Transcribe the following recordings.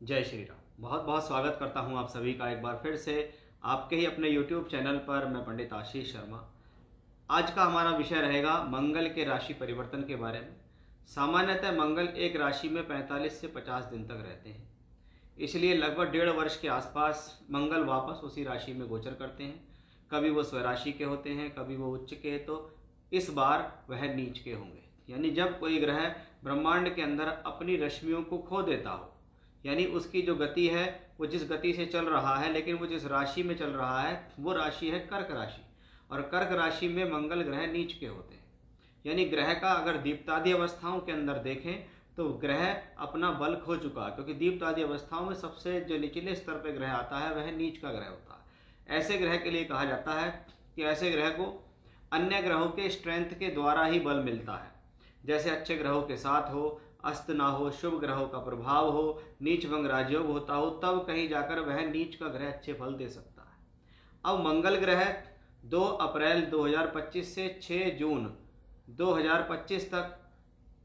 जय श्री राम। बहुत बहुत स्वागत करता हूं आप सभी का एक बार फिर से आपके ही अपने YouTube चैनल पर। मैं पंडित आशीष शर्मा। आज का हमारा विषय रहेगा मंगल के राशि परिवर्तन के बारे में। सामान्यतः मंगल एक राशि में 45 से 50 दिन तक रहते हैं, इसलिए लगभग 1.5 वर्ष के आसपास मंगल वापस उसी राशि में गोचर करते हैं। कभी वो स्वराशि के होते हैं, कभी वो उच्च के, तो इस बार वह नीच के होंगे। यानी जब कोई ग्रह ब्रह्मांड के अंदर अपनी रश्मियों को खो देता हो, यानी उसकी जो गति है वो जिस गति से चल रहा है, लेकिन वो जिस राशि में चल रहा है वो राशि है कर्क राशि, और कर्क राशि में मंगल ग्रह नीच के होते हैं। यानी ग्रह का अगर दीप्तादि अवस्थाओं के अंदर देखें तो ग्रह अपना बल खो चुका, क्योंकि दीप्तादि अवस्थाओं में सबसे जो निचले स्तर पर ग्रह आता है वह नीच का ग्रह होता है। ऐसे ग्रह के लिए कहा जाता है कि ऐसे ग्रह को अन्य ग्रहों के स्ट्रेंथ के द्वारा ही बल मिलता है। जैसे अच्छे ग्रहों के साथ हो, अस्त ना हो, शुभ ग्रहों का प्रभाव हो, नीच भंग राजयोग होता हो, तब कहीं जाकर वह नीच का ग्रह अच्छे फल दे सकता है। अब मंगल ग्रह 2 अप्रैल 2025 से 6 जून 2025 तक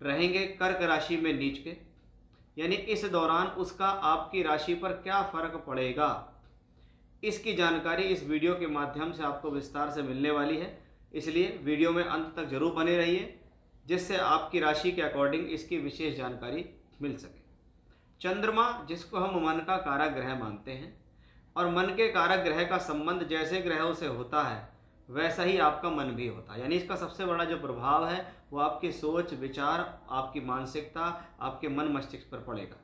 रहेंगे कर्क राशि में नीच के। यानी इस दौरान उसका आपकी राशि पर क्या फर्क पड़ेगा, इसकी जानकारी इस वीडियो के माध्यम से आपको विस्तार से मिलने वाली है। इसलिए वीडियो में अंत तक जरूर बने रहिए, जिससे आपकी राशि के अकॉर्डिंग इसकी विशेष जानकारी मिल सके। चंद्रमा, जिसको हम मन का कारक ग्रह मानते हैं, और मन के कारक ग्रह का संबंध जैसे ग्रहों से होता है वैसा ही आपका मन भी होता है। यानी इसका सबसे बड़ा जो प्रभाव है वो आपकी सोच विचार, आपकी मानसिकता, आपके मन मस्तिष्क पर पड़ेगा।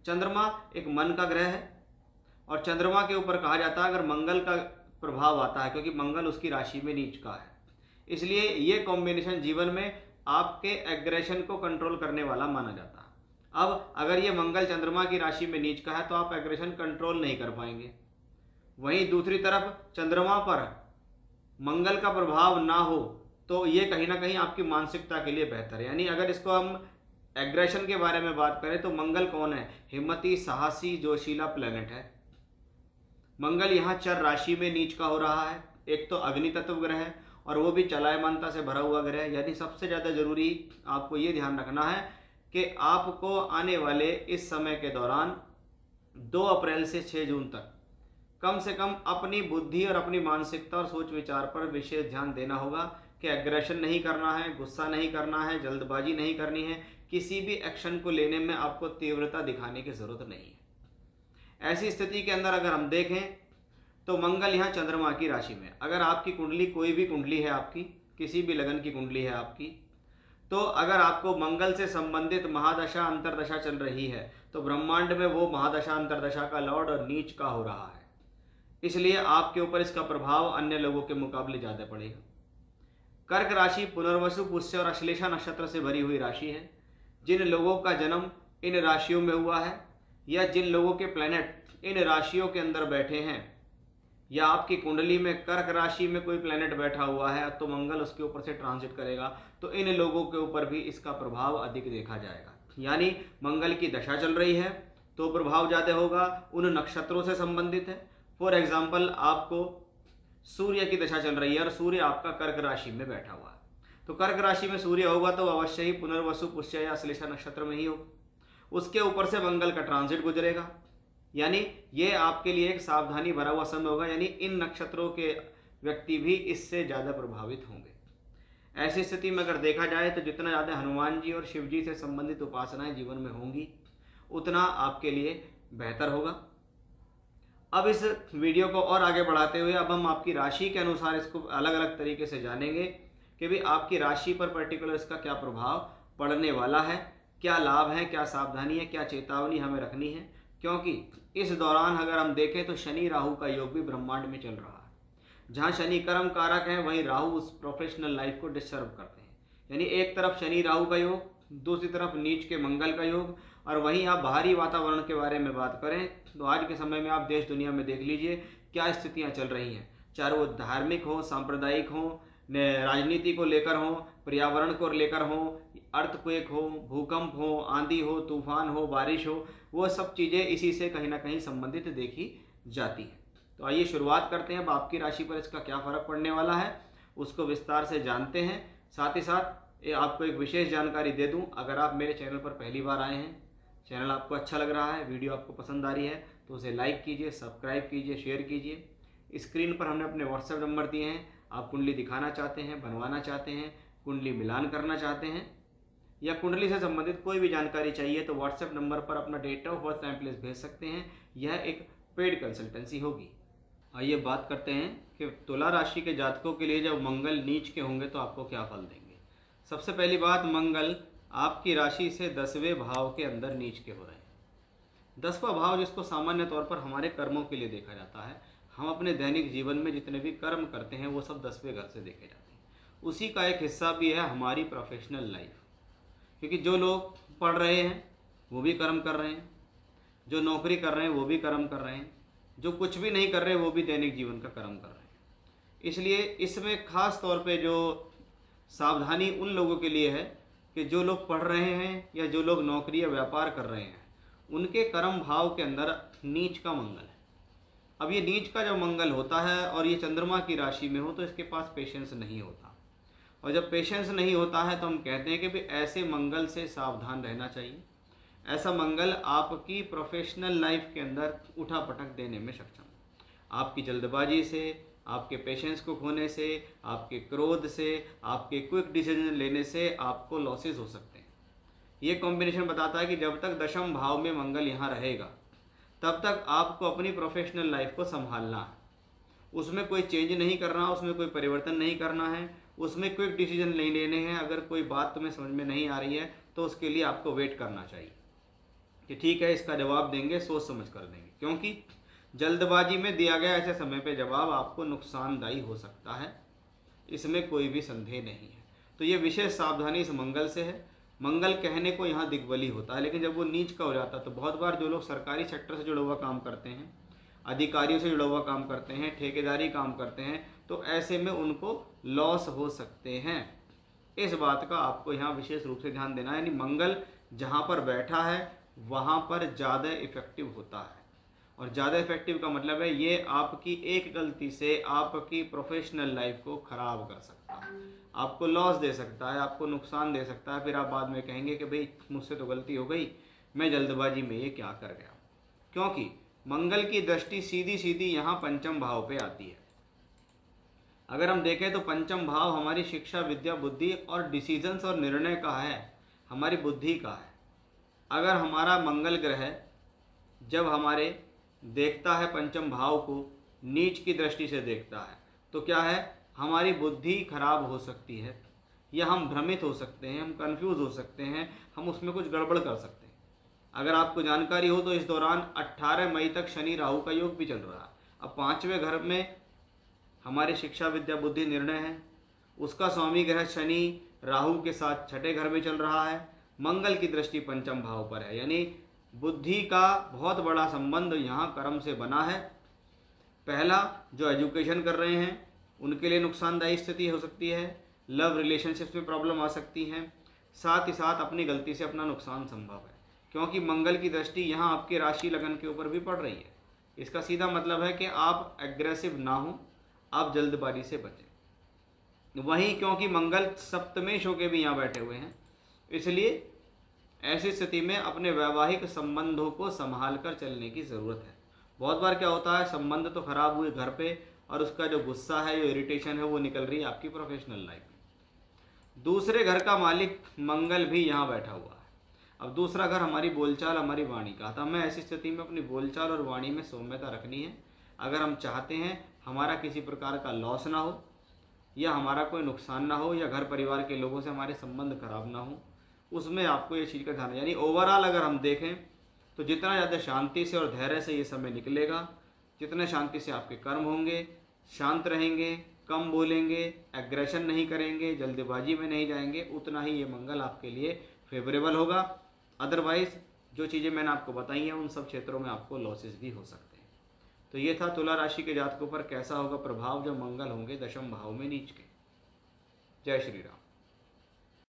चंद्रमा एक मन का ग्रह है, और चंद्रमा के ऊपर कहा जाता है अगर मंगल का प्रभाव आता है, क्योंकि मंगल उसकी राशि में नीच का है, इसलिए ये कॉम्बिनेशन जीवन में आपके एग्रेशन को कंट्रोल करने वाला माना जाता है। अब अगर ये मंगल चंद्रमा की राशि में नीच का है तो आप एग्रेशन कंट्रोल नहीं कर पाएंगे। वहीं दूसरी तरफ चंद्रमा पर मंगल का प्रभाव ना हो तो ये कहीं ना कहीं आपकी मानसिकता के लिए बेहतर है। यानी अगर इसको हम एग्रेशन के बारे में बात करें तो मंगल कौन है? हिम्मती, साहसी, जोशीला प्लेनेट है। मंगल यहाँ चर राशि में नीच का हो रहा है। एक तो अग्नि तत्व ग्रह है और वो भी चलायमानता से भरा हुआ ग्रह है। यानी सबसे ज़्यादा जरूरी आपको ये ध्यान रखना है कि आपको आने वाले इस समय के दौरान 2 अप्रैल से 6 जून तक कम से कम अपनी बुद्धि और अपनी मानसिकता और सोच विचार पर विशेष ध्यान देना होगा कि एग्रेशन नहीं करना है, गुस्सा नहीं करना है, जल्दबाजी नहीं करनी है। किसी भी एक्शन को लेने में आपको तीव्रता दिखाने की ज़रूरत नहीं है। ऐसी स्थिति के अंदर अगर हम देखें तो मंगल यहाँ चंद्रमा की राशि में, अगर आपकी कुंडली, कोई भी कुंडली है आपकी, किसी भी लगन की कुंडली है आपकी, तो अगर आपको मंगल से संबंधित महादशा अंतरदशा चल रही है तो ब्रह्मांड में वो महादशा अंतरदशा का लॉर्ड और नीच का हो रहा है, इसलिए आपके ऊपर इसका प्रभाव अन्य लोगों के मुकाबले ज़्यादा पड़ेगा। कर्क राशि पुनर्वसु, पुष्य और अश्लेषा नक्षत्र से भरी हुई राशि है। जिन लोगों का जन्म इन राशियों में हुआ है, या जिन लोगों के प्लैनेट इन राशियों के अंदर बैठे हैं, या आपकी कुंडली में कर्क राशि में कोई प्लेनेट बैठा हुआ है तो मंगल उसके ऊपर से ट्रांजिट करेगा, तो इन लोगों के ऊपर भी इसका प्रभाव अधिक देखा जाएगा। यानी मंगल की दशा चल रही है तो प्रभाव ज़्यादा होगा, उन नक्षत्रों से संबंधित है। फॉर एग्जाम्पल आपको सूर्य की दशा चल रही है और सूर्य आपका कर्क राशि में बैठा हुआ है, तो कर्क राशि में सूर्य होगा तो अवश्य ही पुनर्वसु, पुष्य या अश्लेषा नक्षत्र में ही होगा। उसके ऊपर से मंगल का ट्रांजिट गुजरेगा, यानी ये आपके लिए एक सावधानी भरा हुआ समय होगा। यानी इन नक्षत्रों के व्यक्ति भी इससे ज़्यादा प्रभावित होंगे। ऐसी स्थिति में अगर देखा जाए तो जितना ज़्यादा हनुमान जी और शिव जी से संबंधित उपासनाएं जीवन में होंगी उतना आपके लिए बेहतर होगा। अब इस वीडियो को और आगे बढ़ाते हुए अब हम आपकी राशि के अनुसार इसको अलग अलग तरीके से जानेंगे कि भी आपकी राशि पर पर्टिकुलर इसका क्या प्रभाव पड़ने वाला है, क्या लाभ है, क्या सावधानी है, क्या चेतावनी हमें रखनी है। क्योंकि इस दौरान अगर हम देखें तो शनि राहु का योग भी ब्रह्मांड में चल रहा है। जहाँ शनि कर्म कारक है वहीं राहु उस प्रोफेशनल लाइफ को डिस्टर्ब करते हैं। यानी एक तरफ शनि राहु का योग, दूसरी तरफ नीच के मंगल का योग। और वहीं आप बाहरी वातावरण के बारे में बात करें तो आज के समय में आप देश दुनिया में देख लीजिए क्या स्थितियाँ चल रही हैं, चाहे वो धार्मिक हो, सांप्रदायिक हो, राजनीति को लेकर हो, पर्यावरण को लेकर हो, अर्थक्वेक हो, भूकंप हो, आंधी हो, तूफान हो, बारिश हो, वो सब चीज़ें इसी से कहीं ना कहीं संबंधित देखी जाती हैं। तो आइए शुरुआत करते हैं। अब आपकी राशि पर इसका क्या फ़र्क पड़ने वाला है उसको विस्तार से जानते हैं। साथ ही साथ आपको एक विशेष जानकारी दे दूं, अगर आप मेरे चैनल पर पहली बार आए हैं चैनल आपको अच्छा लग रहा है, वीडियो आपको पसंद आ रही है तो उसे लाइक कीजिए, सब्सक्राइब कीजिए, शेयर कीजिए। स्क्रीन पर हमने अपने व्हाट्सएप नंबर दिए हैं। आप कुंडली दिखाना चाहते हैं, बनवाना चाहते हैं, कुंडली मिलान करना चाहते हैं या कुंडली से संबंधित कोई भी जानकारी चाहिए तो व्हाट्सएप नंबर पर अपना date of birth time place भेज सकते हैं। यह एक पेड कंसल्टेंसी होगी। आइए बात करते हैं कि तुला राशि के जातकों के लिए जब मंगल नीच के होंगे तो आपको क्या फल देंगे। सबसे पहली बात, मंगल आपकी राशि से 10वें भाव के अंदर नीच के हो रहे हैं। 10वां भाव जिसको सामान्य तौर पर हमारे कर्मों के लिए देखा जाता है, हम अपने दैनिक जीवन में जितने भी कर्म करते हैं वो सब 10वें घर से देखे जाते हैं। उसी का एक हिस्सा भी है हमारी प्रोफेशनल लाइफ, क्योंकि जो लोग पढ़ रहे हैं वो भी कर्म कर रहे हैं, जो नौकरी कर रहे हैं वो भी कर्म कर रहे हैं, जो कुछ भी नहीं कर रहे वो भी दैनिक जीवन का कर्म कर रहे हैं। इसलिए इसमें खास तौर पे जो सावधानी उन लोगों के लिए है कि जो लोग पढ़ रहे हैं या जो लोग नौकरी या व्यापार कर रहे हैं, उनके कर्म भाव के अंदर नीच का मंगल है। अब ये नीच का जो मंगल होता है और ये चंद्रमा की राशि में हो तो इसके पास पेशेंस नहीं होता, और जब पेशेंस नहीं होता है तो हम कहते हैं कि भाई ऐसे मंगल से सावधान रहना चाहिए। ऐसा मंगल आपकी प्रोफेशनल लाइफ के अंदर उठापटक देने में सक्षम है। आपकी जल्दबाजी से, आपके पेशेंस को खोने से, आपके क्रोध से, आपके क्विक डिसीजन लेने से आपको लॉसेस हो सकते हैं। ये कॉम्बिनेशन बताता है कि जब तक दशम भाव में मंगल यहाँ रहेगा तब तक आपको अपनी प्रोफेशनल लाइफ को संभालना है। उसमें कोई चेंज नहीं करना, उसमें कोई परिवर्तन नहीं करना है, उसमें क्विक डिसीजन नहीं लेने हैं। अगर कोई बात तुम्हें समझ में नहीं आ रही है तो उसके लिए आपको वेट करना चाहिए कि ठीक है, इसका जवाब देंगे, सोच समझ कर देंगे, क्योंकि जल्दबाजी में दिया गया ऐसे समय पे जवाब आपको नुकसानदायी हो सकता है, इसमें कोई भी संदेह नहीं है। तो ये विशेष सावधानी इस मंगल से है। मंगल कहने को यहाँ दिग्बली होता है, लेकिन जब वो नीच का हो जाता है तो बहुत बार जो लोग सरकारी सेक्टर से जुड़ा हुआ काम करते हैं, अधिकारियों से जुड़ा हुआ काम करते हैं, ठेकेदारी काम करते हैं, तो ऐसे में उनको लॉस हो सकते हैं। इस बात का आपको यहाँ विशेष रूप से ध्यान देना है। यानी मंगल जहाँ पर बैठा है वहाँ पर ज़्यादा इफेक्टिव होता है, और ज़्यादा इफेक्टिव का मतलब है ये आपकी एक गलती से आपकी प्रोफेशनल लाइफ को ख़राब कर सकता है, आपको लॉस दे सकता है, आपको नुकसान दे सकता है। फिर आप बाद में कहेंगे कि भाई मुझसे तो गलती हो गई, मैं जल्दबाजी में ये क्या कर गया। क्योंकि मंगल की दृष्टि सीधी सीधी यहाँ पंचम भाव पे आती है। अगर हम देखें तो पंचम भाव हमारी शिक्षा, विद्या, बुद्धि और डिसीजंस और निर्णय का है, हमारी बुद्धि का है। अगर हमारा मंगल ग्रह जब हमारे देखता है पंचम भाव को, नीच की दृष्टि से देखता है, तो क्या है, हमारी बुद्धि खराब हो सकती है, या हम भ्रमित हो सकते हैं, हम कंफ्यूज हो सकते हैं, हम उसमें कुछ गड़बड़ कर सकते हैं। अगर आपको जानकारी हो तो इस दौरान 18 मई तक शनि राहु का योग भी चल रहा है। अब 5वें घर में हमारी शिक्षा, विद्या, बुद्धि, निर्णय है, उसका स्वामी ग्रह शनि राहु के साथ 6ठे घर में चल रहा है। मंगल की दृष्टि पंचम भाव पर है, यानी बुद्धि का बहुत बड़ा संबंध यहाँ कर्म से बना है। पहला, जो एजुकेशन कर रहे हैं उनके लिए नुकसानदायी स्थिति हो सकती है, लव रिलेशनशिप्स में प्रॉब्लम आ सकती है, साथ ही साथ अपनी गलती से अपना नुकसान संभव है, क्योंकि मंगल की दृष्टि यहाँ आपके राशि लगन के ऊपर भी पड़ रही है। इसका सीधा मतलब है कि आप एग्रेसिव ना हो, आप जल्दबाजी से बचें। वहीं क्योंकि मंगल सप्तमेश होकर भी यहाँ बैठे हुए हैं, इसलिए ऐसी स्थिति में अपने वैवाहिक संबंधों को संभाल कर चलने की ज़रूरत है। बहुत बार क्या होता है, संबंध तो खराब हुए घर पे, और उसका जो गुस्सा है, जो इरिटेशन है, वो निकल रही है आपकी प्रोफेशनल लाइफ में। दूसरे घर का मालिक मंगल भी यहाँ बैठा हुआ है। अब दूसरा घर हमारी बोलचाल, हमारी वाणी का, तो हमें ऐसी स्थिति में अपनी बोलचाल और वाणी में सौम्यता रखनी है। अगर हम चाहते हैं हमारा किसी प्रकार का लॉस ना हो, या हमारा कोई नुकसान ना हो, या घर परिवार के लोगों से हमारे संबंध खराब ना हो, उसमें आपको ये चीज़ का ध्यान, यानी ओवरऑल अगर हम देखें तो जितना ज़्यादा शांति से और धैर्य से ये समय निकलेगा, जितने शांति से आपके कर्म होंगे, शांत रहेंगे, कम बोलेंगे, एग्रेशन नहीं करेंगे, जल्दबाजी में नहीं जाएंगे, उतना ही ये मंगल आपके लिए फेवरेबल होगा। अदरवाइज जो चीज़ें मैंने आपको बताई हैं उन सब क्षेत्रों में आपको लॉसेस भी हो सकते हैं। तो ये था तुला राशि के जातकों पर कैसा होगा प्रभाव जब मंगल होंगे दशम भाव में नीच के। जय श्री राम।